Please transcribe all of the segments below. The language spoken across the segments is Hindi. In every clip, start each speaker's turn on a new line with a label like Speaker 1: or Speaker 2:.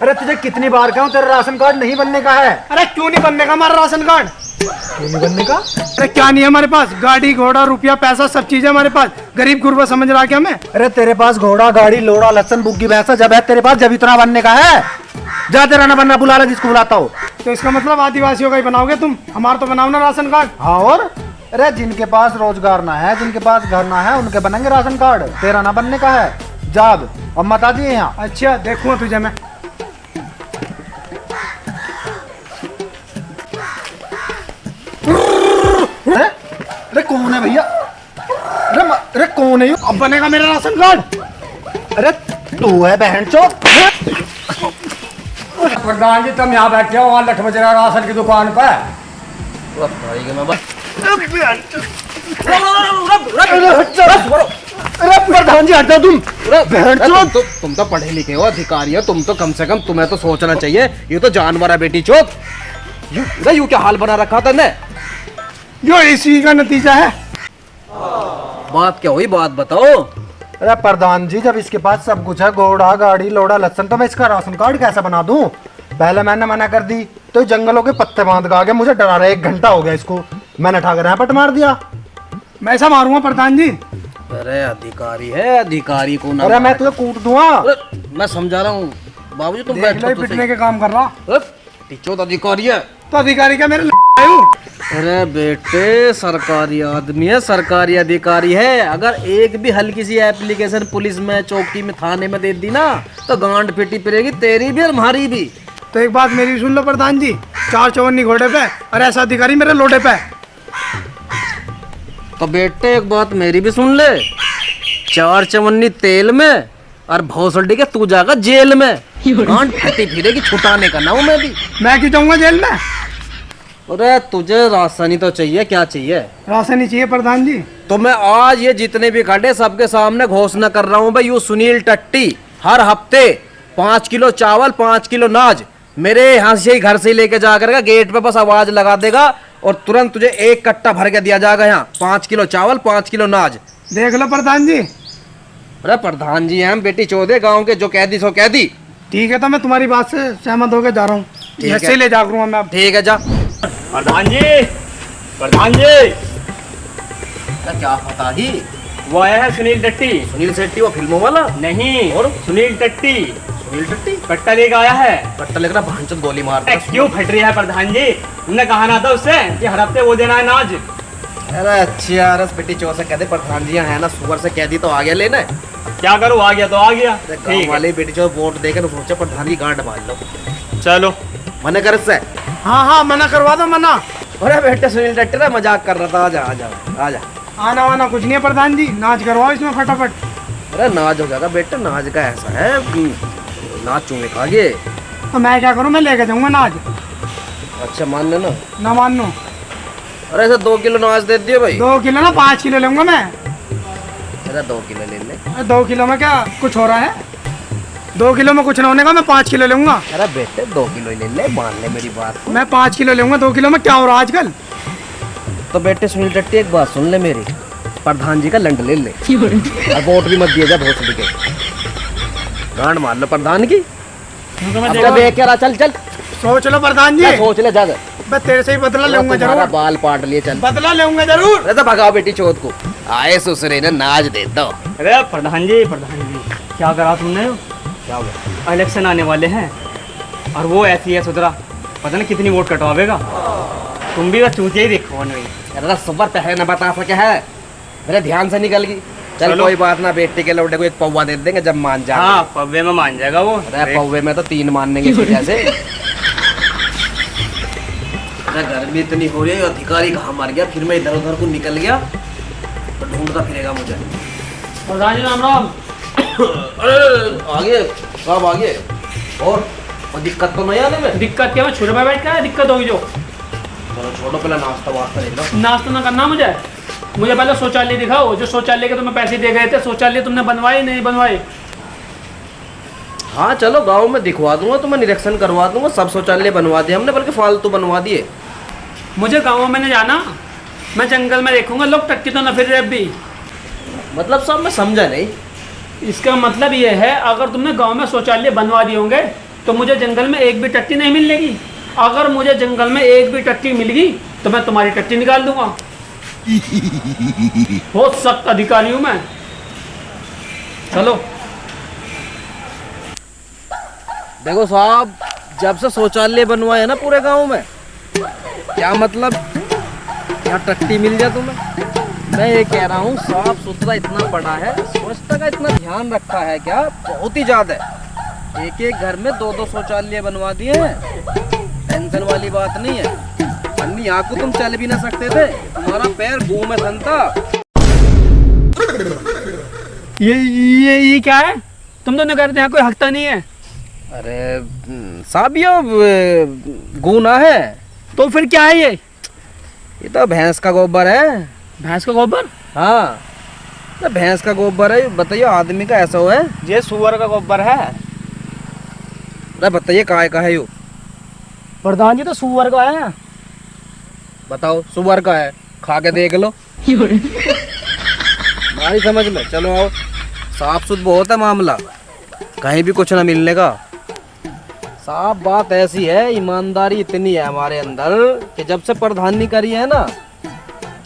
Speaker 1: अरे तुझे कितनी बार कहूँ तेरा राशन कार्ड नहीं बनने का है।
Speaker 2: अरे क्यों नहीं बनने का हमारा राशन कार्ड?
Speaker 1: क्यों नहीं बनने का?
Speaker 2: अरे क्या नहीं है हमारे पास? गाड़ी घोड़ा रुपया पैसा सब चीजें हमारे पास। गरीब गुरबा समझ रहा क्या मैं?
Speaker 1: अरे तेरे पास घोड़ा गाड़ी लोड़ा लहसन बुग्गी भैंसा जब है तेरे पास, जब इतना बनने का है। जा तेरा ना बनना बुला ला जिसको बुलाता हो।
Speaker 2: तो इसका मतलब आदिवासियों का ही बनाओगे तुम? हमारा तो बनाओ ना राशन कार्ड।
Speaker 1: हाँ और अरे जिनके पास रोजगार ना है, जिनके पास घर ना है, उनके बनेंगे राशन कार्ड। तेरा ना बनने का है। जाब अब मत आ दिए यहाँ।
Speaker 2: अच्छा देखूंगा तुझे मैं।
Speaker 1: अरे कौन है भैया? अरे कौन है?
Speaker 2: अब बनेगा मेरा राशन कार्ड।
Speaker 1: अरे तू है बहन चो।
Speaker 3: प्रधान जी तुम यहाँ बैठे हो वहाँ लठ बज रहा राशन की दुकान पर।
Speaker 1: अरे प्रधान जी हट जाओ तुम। बहन चो
Speaker 4: तुम तो पढ़े लिखे हो, अधिकारी हो तुम तो, कम से कम तुम्हें तो सोचना चाहिए। ये तो जानवर है बेटी चोत। यू क्या हाल बना रखा था ने?
Speaker 2: जो इसी का नतीजा है।
Speaker 4: बात क्या हुई, बात बताओ।
Speaker 1: अरे प्रधान जी जब इसके पास सब कुछ है, घोड़ा गाड़ी लोड़ा लहसन, तो मैं इसका राशन कार्ड कैसे बना दूं? पहले मैंने मना कर दी तो जंगलों के पत्ते बांध के आ गया, मुझे डरा रहा है। 1 घंटा हो गया इसको, मैंने उठा कर यहाँ पट मार दिया।
Speaker 2: मैं ऐसा मारूंगा प्रधान जी?
Speaker 4: अरे अधिकारी है, अधिकारी को ना।
Speaker 1: अरे मैं तुझे कूट दूंगा।
Speaker 4: मैं समझा रहा हूँ बाबूजी, तुम
Speaker 2: देख
Speaker 4: बैठो
Speaker 2: लो
Speaker 4: तो
Speaker 2: पिटने के काम कर रहा।
Speaker 4: टीचोत अधिकारी है।
Speaker 2: तो अधिकारी क्या मेरे
Speaker 4: अरे बेटे सरकारी आदमी है, सरकारी अधिकारी है। अगर एक भी हल्की सी एप्लीकेशन पुलिस में, चौकी में, थाने में दे दी ना तो गांड पिटी पिरेगी, तेरी भी और हमारी भी।
Speaker 2: तो एक बात मेरी सुन लो प्रधान जी, 4 चवन्नी घोड़े पे और ऐसा अधिकारी मेरे लोडे पे।
Speaker 4: तो बेटे एक बात मेरी भी सुन ले, 4 चवन्नी तेल में और भौसड़ी के तू जाएगा जेल में। गांड फटी फिरेगी, छुटाने का ना हूं मैं भी।
Speaker 2: मैं क्यों जाऊंगा जेल में?
Speaker 4: अरे तुझे राशन ही तो चाहिए, क्या चाहिए?
Speaker 2: राशन ही चाहिए प्रधान जी।
Speaker 4: तो मैं आज ये जितने भी खड़े सबके सामने घोषणा कर रहा हूँ भाई, यू सुनील टट्टी हर हफ्ते 5 किलो चावल 5 किलो नाज मेरे यहाँ से ही घर से लेके जा करके गेट पे बस आवाज लगा देगा और तुरंत तुझे 1 कट्टा भर के दिया जाएगा। यहाँ 5 किलो चावल 5 किलो नाज।
Speaker 2: देख लो प्रधान जी।
Speaker 4: अरे प्रधान जी हम बेटी चौधे गाँव के, जो कह दी सो कह दी।
Speaker 2: ठीक है तो मैं तुम्हारी बात से सहमत होकर जा रहा हूँ,
Speaker 4: ठीक
Speaker 2: ऐसे ही ले जा करूँगा मैं अब।
Speaker 4: ठीक है जा।
Speaker 3: प्रधान जी, प्रधान जी
Speaker 4: क्या पता ही
Speaker 3: वो आया है सुनील टट्टी।
Speaker 4: सुनील शेट्टी वो फिल्मों वाला?
Speaker 3: नहीं
Speaker 4: और
Speaker 3: सुनील टट्टी
Speaker 4: सुनील टट्टी
Speaker 3: कट्टा लेकर आया है।
Speaker 4: कट्टा लेकर भांचत गोली मार।
Speaker 3: क्यों फट रही है प्रधान जी? तुमने कहा ना था उससे कि हर हफ्ते वो देना है नाज।
Speaker 4: अरे अच्छा रस बेटी चो से कह दे प्रधान जी है ना, सुअर से कह दी तो आ गया लेना।
Speaker 3: क्या करूँ, आ गया तो आ गया।
Speaker 4: गाँव वाले बेटी चो वोट देकर सोचे प्रधान की गांड बांध लो।
Speaker 3: चलो
Speaker 4: मना कर इससे।
Speaker 2: हाँ हाँ मना करवा दो मना।
Speaker 4: अरे बेटे सुनील टट्टी ना मजाक कर रहा था, आजा आजा आजा।
Speaker 2: आना वाना कुछ नहीं है प्रधान जी, नाच करवाओ इसमें फटाफट।
Speaker 4: अरे नाच हो जाएगा बेटे, नाच का ऐसा है नाच चूंगे खागे।
Speaker 2: तो मैं क्या करूँ, मैं लेके जाऊंगा नाच।
Speaker 4: अच्छा मान लेना।
Speaker 2: ना मान लो।
Speaker 4: अरे ऐसा 2 किलो नाच दे दियो भाई।
Speaker 2: 2 किलो ना 5 किलो लूंगा मैं।
Speaker 4: अरे 2 किलो ले ले।
Speaker 2: 2 किलो में क्या कुछ हो रहा है? 2 किलो में कुछ ना होने का, मैं 5 किलो लूंगा।
Speaker 4: अरे बेटे 2 किलो ले ले, मान ले मेरी बात।
Speaker 2: मैं 5 किलो लूंगा, 2 किलो में क्या हो रहा है आजकल?
Speaker 4: तो बेटे सुनील टट्टी एक बात सुन ले मेरी, प्रधान जी का लंड ले ले और वोट भी मत दिया जा भोसड़ी के। गांड मार लो प्रधान की। अब देख क्या रहा, चल चल
Speaker 2: सोच लो प्रधान जी।
Speaker 4: सोच ले जा।
Speaker 2: मैं तेरे से ही बदला लूंगा
Speaker 4: तुम्हारा
Speaker 2: जरूर।
Speaker 4: बाल पाट लिए चल।
Speaker 2: बदला लूंगा जरूर।
Speaker 4: अरे तो भगाओ बेटी चौथ को, आए ससुरे ने नाच दे दो।
Speaker 3: अरे प्रधान जी क्या करा तुमने?
Speaker 4: क्या हो गया?
Speaker 3: इलेक्शन आने वाले हैं और वो ऐसी है सुधरा, पता नहीं कितनी वोट कटवाएगा। तुम भी बस चूतिया ही देखो नहीं।
Speaker 4: अरे सुबर पहले न बता सके है, मेरे ध्यान से निकल गई। चल
Speaker 3: चलो।
Speaker 4: कोई बात ना, बेटी के लौटे को 1 पौवा दे देंगे जब मान जाए।
Speaker 3: हाँ पब्बे में मान जाएगा वो।
Speaker 4: अरे पौवे में तो 3 मानेंगे जैसे। अरे गर्मी इतनी हो रही है, अधिकारी कहाँ मर गया, फिर मैं इधर उधर को निकल गया तो ढूंढता फिरेगा मुझे।
Speaker 3: प्रधान जी राम राम।
Speaker 4: अरे आगे कब आगे और दिक्कत तो नहीं आने में?
Speaker 3: दिक्कत क्या है, छोटे पे बैठ का दिक्कत होगी जो।
Speaker 4: चलो छोड़ो, पहले नाश्ता वास्ता ले लो।
Speaker 3: नाश्ता ना करना मुझे पहले शौचालय दिखाओ। जो शौचालय के तुम्हें पैसे दे गए थे, शौचालय तुमने बनवाए नहीं बनवाए?
Speaker 4: हाँ चलो गांव में दिखवा दूंगा, तो मैं निरीक्षण करवा दूंगा। सब शौचालय बनवा दिए हमने, बल्कि फालतू बनवा दिए।
Speaker 3: मुझे गाँव में नहीं जाना, मैं जंगल में देखूंगा। लोग टट्टी तो न फिर रहे अब भी।
Speaker 4: मतलब साहब मैं समझा नहीं।
Speaker 3: इसका मतलब ये है अगर तुमने गांव में शौचालय बनवा दिए होंगे
Speaker 5: तो मुझे जंगल में एक भी टट्टी नहीं मिलेगी। अगर मुझे जंगल में एक भी टट्टी मिल गई तो मैं तुम्हारी टट्टी निकाल दूंगा। बहुत सख्त अधिकारी हूं मैं। चलो।
Speaker 4: देखो साहब, जब से शौचालय बनवाए ना पूरे गांव में, क्या मतलब यहाँ टट्टी मिल जाए तुम्हें। मैं ये कह रहा हूँ साफ सुथरा इतना बड़ा है, स्वच्छता का इतना ध्यान रखा है क्या, बहुत ही ज्यादा है। एक एक घर में दो दो शौचालय बनवा दिए हैं। टेंशन वाली बात नहीं है। अन्नी यहाँ को तुम चल भी ना सकते थे, तुम्हारा पैर गू में संता।
Speaker 5: ये क्या है? तुम तो नहीं करते, यहाँ कोई हकता नहीं है।
Speaker 4: अरे साहब ये गूना है।
Speaker 5: तो फिर क्या है
Speaker 4: ये तो भैंस का गोबर है।
Speaker 5: भैंस का गोबर?
Speaker 4: हाँ तो भैंस का गोबर है। बताइए आदमी का ऐसा हो है।
Speaker 3: ये सुअर का गोबर है।
Speaker 4: अरे बताइए काय का है यो।
Speaker 5: प्रधान जी तो सुअर का है।
Speaker 4: बताओ सुअर का है, खा के देख लो। हमारी समझ में चलो आओ। साफ सुथ बहुत है मामला, कहीं भी कुछ ना मिलने का। साफ बात ऐसी है, ईमानदारी इतनी है हमारे अंदर कि जब से प्रधानी करी है ना,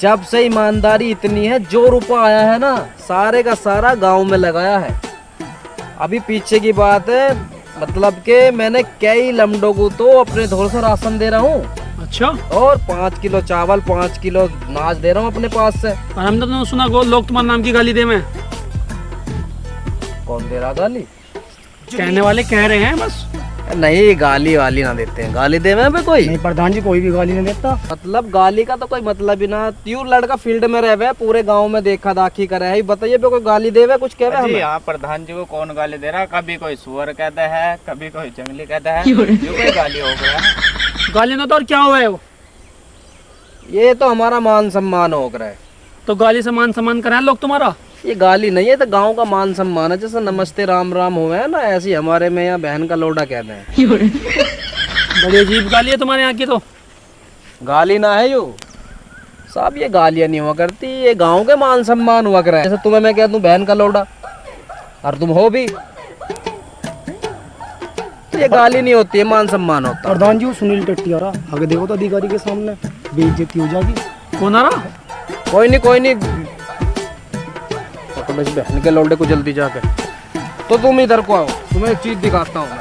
Speaker 4: जब से ईमानदारी इतनी है, जो रुपया आया है ना सारे का सारा गांव में लगाया है। अभी पीछे की बात है, मतलब कि मैंने कई लमडों को तो अपने धोर से राशन दे रहा हूँ।
Speaker 5: अच्छा।
Speaker 4: और 5 किलो चावल 5 किलो नाच दे रहा हूँ अपने पास से।
Speaker 5: और हम तो सुना लोग तुम्हारे नाम की गाली दे में।
Speaker 4: कौन दे रहा गाली?
Speaker 5: कहने वाले कह रहे हैं बस।
Speaker 4: नहीं गाली वाली ना देते हैं, गाली दे में कोई
Speaker 5: नहीं प्रधान जी, कोई भी गाली नहीं देता।
Speaker 4: मतलब गाली का तो कोई मतलब ही ना। यू लड़का फील्ड में रहे, पूरे गांव में देखा दाखी करे है, बताइए पे कोई गाली देवे कुछ कह रहे
Speaker 3: जी हाँ, प्रधान जी को कौन गाली दे रहा है? कभी कोई सुअर कहता है, कभी कोई जंगली कहता है, जो कोई गाली हो रहा है।
Speaker 5: गाली ना तो और क्या हुआ है वो?
Speaker 4: ये तो हमारा मान सम्मान हो रहा है।
Speaker 5: तो गाली से मान सम्मान कराए लोग तुम्हारा?
Speaker 4: ये गाली नहीं है, तो गांव का मान सम्मान है। जैसे नमस्ते राम राम हुए है ना, ऐसे ही हमारे में यहाँ बहन का लोडा कहते हैं।
Speaker 5: बड़ी अजीब गाली है तुम्हारे यहाँ की। तो
Speaker 4: गाली ना है यो साहब, ये गालियाँ नहीं हुआ करती, ये गांव के मान सम्मान हुआ कर। जैसे तुम्हें मैं कह दूं बहन का लोडा और तुम हो भी, तो ये गाली नहीं होती है, मान सम्मान होता है।
Speaker 5: प्रधान जी वो सुनील टट्टी आ रहा, आगे देखो तो अधिकारी के सामने बेइज्जती हो जाएगी। कौन आ रहा?
Speaker 4: कोई नहीं कोई नहीं, तो इस बहन के लोडे को जल्दी जाके। तो तुम इधर को आओ, तुम्हें एक चीज दिखाता हूँ मैं।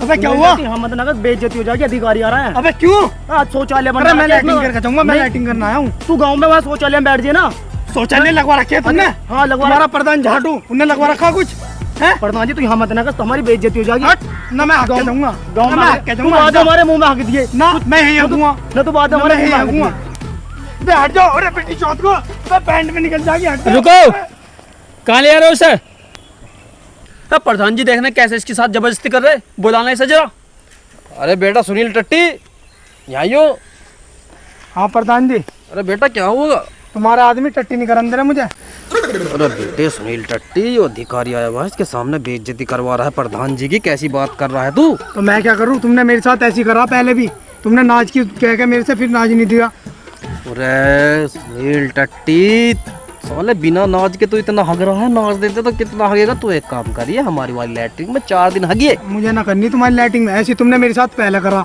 Speaker 5: अबे क्या हुआ?
Speaker 2: हमत नगर बेइज्जती हो जाएगी, अधिकारी आ रहा है।
Speaker 5: अबे क्यों?
Speaker 2: आज शौचालय बन
Speaker 5: अरे मैं लाइटिंग करके जाऊंगा, मैं लाइटिंग करना आया हूँ।
Speaker 2: तू गांव में वहाँ शौचालय में बैठ जाए ना।
Speaker 5: शौचालय लगवा रखे तुमने?
Speaker 2: हाँ लगवा।
Speaker 5: तुम्हारा प्रधान झाटू उनने लगवा रखा कुछ है?
Speaker 2: प्रधान जी तू यहाँ मत नगर, तुम्हारी बेइज्जती हो जाएगी।
Speaker 5: ना मैं हक के दूंगा,
Speaker 2: गाँव में
Speaker 5: हक के
Speaker 2: तू
Speaker 5: दूंगा।
Speaker 2: बाद हमारे मुंह में हक दिए
Speaker 5: ना मैं यही हकूंगा
Speaker 2: ना, तो बाद हमारे मुंह में हक दिए।
Speaker 5: बे हट जाओ। अरे बेटी चौथ को मैं पैंट में निकल जाएगी। हट जाओ।
Speaker 2: रुको, कहाँ ले आ रहे हो उसे? प्रधान जी देखना कैसे इसके साथ जबरदस्ती कर रहे, बुलाना इसे जरा।
Speaker 4: अरे बेटा सुनील टट्टी यहाँ यो।
Speaker 5: हाँ प्रधान जी।
Speaker 4: अरे बेटा क्या हुआ?
Speaker 5: तुम्हारा आदमी टट्टी नहीं कर अंदर है मुझे।
Speaker 4: अरे बेटे सुनील टट्टी, ये अधिकारी आया हुआ है, इसके सामने बेइज्जती करवा रहा है प्रधान जी की। कैसी बात कर रहा है तू?
Speaker 5: तो मैं क्या करूँ? तुमने मेरे साथ ऐसी करा पहले भी, तुमने नाच की कह के मेरे से फिर नाच नहीं दिया।
Speaker 4: अरे सुनील टट्टी साले बिना नाच के तो इतना हग रहा है, नाच देते तो कितना हगेगा। तू एक काम करिए, हमारी वाली लैट्रिन में 4 दिन हगिए।
Speaker 5: मुझे ना करनी तुम्हारी लाइटिंग में ऐसी, तुमने मेरे साथ पहले करा,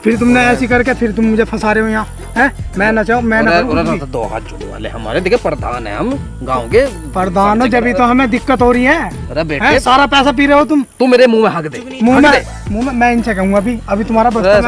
Speaker 5: फिर तुमने ऐसी करके फिर तुम मुझे फंसा रहे हो यहाँ है। मैं ना चाहूँ, मैं ना करूँ।
Speaker 4: दो हाथ जोड़ने वाले हमारे, देखिए प्रधान है हम गांव के।
Speaker 5: प्रधान हो जब तो हमें दिक्कत हो रही है।
Speaker 4: अरे बेटे
Speaker 5: सारा पैसा पी रहे हो तुम।
Speaker 4: तू मेरे मुंह में हग दे,
Speaker 5: मुंह में मैं इनसे कहूँगा अभी। अभी तुम्हारा बस्ता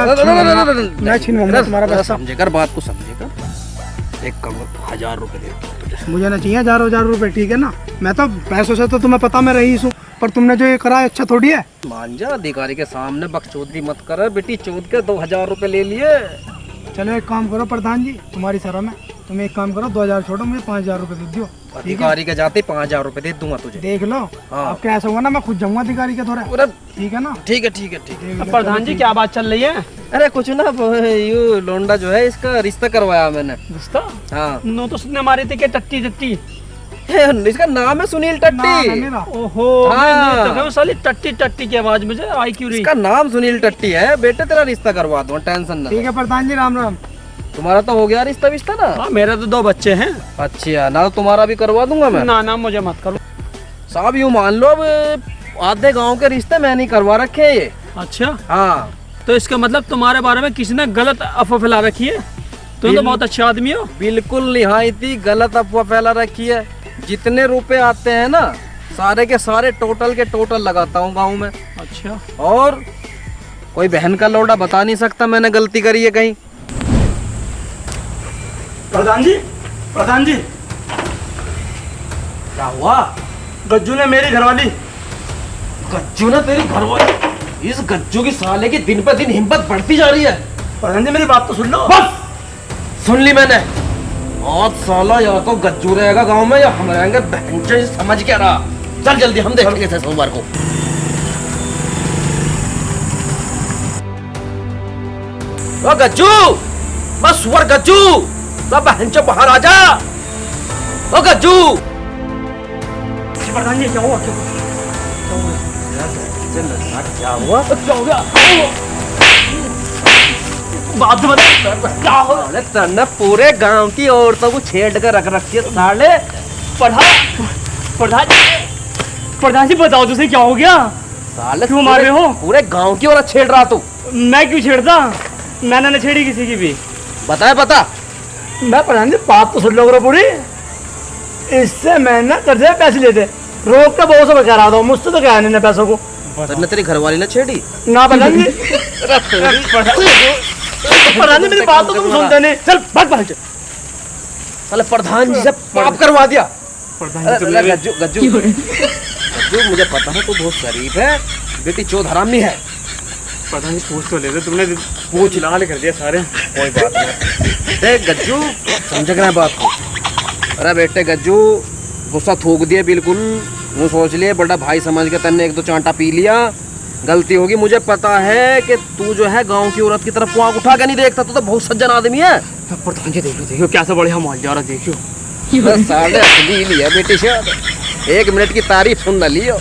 Speaker 5: मैं छीनूंगा तुम्हारा बस्ता।
Speaker 4: समझेकर बात को समझेकर। एक कम 1000 रुपए दे तुझे।
Speaker 5: मुझे ना चाहिए हज़ार रुपए, ठीक है ना। मैं तो पैसों से तो तुम्हें पता मैं रही हूँ, पर तुमने जो ये करा है अच्छा थोड़ी है।
Speaker 4: मान जा, अधिकारी के सामने बकचोदी मत कर बेटी। चोद के 2000 रुपए ले लिए।
Speaker 5: चलो एक काम करो प्रधान जी, तुम्हारी शर्म है, तुम एक काम करो 2000 छोड़ो, मुझे 5000 रुपए दे दो।
Speaker 4: अधिकारी के जाते 5000 रुपए दे दूंगा तुझे।
Speaker 5: देख लो।
Speaker 4: हाँ।
Speaker 5: अब कैसा होगा ना, मैं खुद जाऊंगा अधिकारी के थोड़ा। ठीक है ना?
Speaker 4: ठीक है ठीक है ठीक है।
Speaker 2: प्रधान जी क्या बात चल रही है?
Speaker 4: अरे कुछ ना, यू लोंडा जो है इसका रिश्ता करवाया मैंने।
Speaker 2: रिश्ता?
Speaker 4: हाँ।
Speaker 2: नो तो सुनने मारी थी कि टट्टी टट्टी।
Speaker 4: इसका नाम है सुनील टट्टी।
Speaker 2: ओहो।
Speaker 4: हाँ।
Speaker 2: मैं तो साली टट्टी टट्टी की आवाज मुझे आई क्यों रही?
Speaker 4: इसका नाम सुनील टट्टी है। बेटे तेरा रिश्ता करवा दूंगा, टेंशन ना।
Speaker 5: ठीक है प्रधान जी, राम राम।
Speaker 4: तुम्हारा तो हो गया रिश्ता विश्ता ना?
Speaker 2: हाँ मेरे तो 2 बच्चे हैं।
Speaker 4: अच्छा ना, तो तुम्हारा भी करवा दूंगा मैं।
Speaker 2: ना ना मुझे मत करो
Speaker 4: साहब यूँ मान लो, अब आधे गांव के रिश्ते मैंने करवा रखे हैं ये।
Speaker 2: अच्छा,
Speaker 4: हाँ
Speaker 2: तो इसका मतलब तुम्हारे बारे में किसी ने गलत अफवाह फैला रखी है। तुम तो बहुत अच्छे आदमी हो।
Speaker 4: बिल्कुल निहायती गलत अफवाह फैला रखी है। जितने रुपए आते हैं ना सारे के सारे टोटल के टोटल लगाता हूँ गाँव में।
Speaker 2: अच्छा,
Speaker 4: और कोई बहन का लौड़ा बता नहीं सकता मैंने गलती करी है कहीं।
Speaker 6: प्रधान जी, प्रधान जी,
Speaker 4: क्या हुआ?
Speaker 6: गज्जू ने मेरी घरवाली।
Speaker 4: गज्जू ने तेरी घरवाली? इस गज्जू की साले की दिन पे दिन हिम्मत बढ़ती जा रही है।
Speaker 6: प्रधान जी मेरी बात तो सुन लो।
Speaker 4: बस सुन ली मैंने। आज साला या तो गज्जू रहेगा गांव में या हम रहेंगे। बहनचोद समझ क्या रहा। चल जल्दी हम देखेंगे इसे सोमवार को। ओ गज्जू, बस सुअर गज्जू, सब बहनचोद बाहर आ जा। ओ गज्जू।
Speaker 6: प्रधान जी क्या हुआ?
Speaker 4: क्या हुआ?
Speaker 2: क्या हो गया? बात तो बता, क्या हो?
Speaker 4: साले तन्ने पूरे गांव की औरतों को छेड़ कर रख रखी है साले।
Speaker 2: प्रधान जी बताओ तुझे क्या हो गया?
Speaker 4: साले
Speaker 2: क्यों मार रहे हो?
Speaker 4: पूरे गांव की औरत छेड़ रहा तू।
Speaker 2: मैं क्यों छेड़ता? मैंने न छेड़ी किसी की भी।
Speaker 4: बता।
Speaker 5: मैं प्रधान जी बात तो सुन लो करो पूरी। इससे मैं ना कर्जे में पैसे लेते, रोक के बहुत से बचा रहा था, मुझसे तो क्या नहीं पैसों को।
Speaker 4: तन्ने तेरी घरवाली ने छेड़ी?
Speaker 5: ना प्रधान जी। प्रधान जी मेरी बात तो तुम सुनते नहीं।
Speaker 4: चल भाग। साले प्रधान जी से पाप करवा दिया। गज्जू मुझे पता है तू बहुत शरीफ है, बेटी चौध हरामी है।
Speaker 3: प्रधान जी पूछ तो लेते, तुमने पूछ लाल कर दिया सारे।
Speaker 4: कोई बात नहीं। देख गज्जू समझ गया बात को। अरे बेटे गज्जू गुस्सा थूक दिया बिल्कुल। वो सोच लिए बड़ा भाई समझ के तन्ने एक दो चांटा पी लिया, गलती होगी। मुझे पता है कि तू जो है गांव की औरत की तरफ को आंख उठा के नहीं देखता। तू तो बहुत सज्जन आदमी है।
Speaker 3: प्रधान जी देखो कैसा बढ़िया माल जा रहा, देखियो।
Speaker 4: साढ़े असली लिया बेटी से। 1 मिनट की तारीफ सुन न लियो।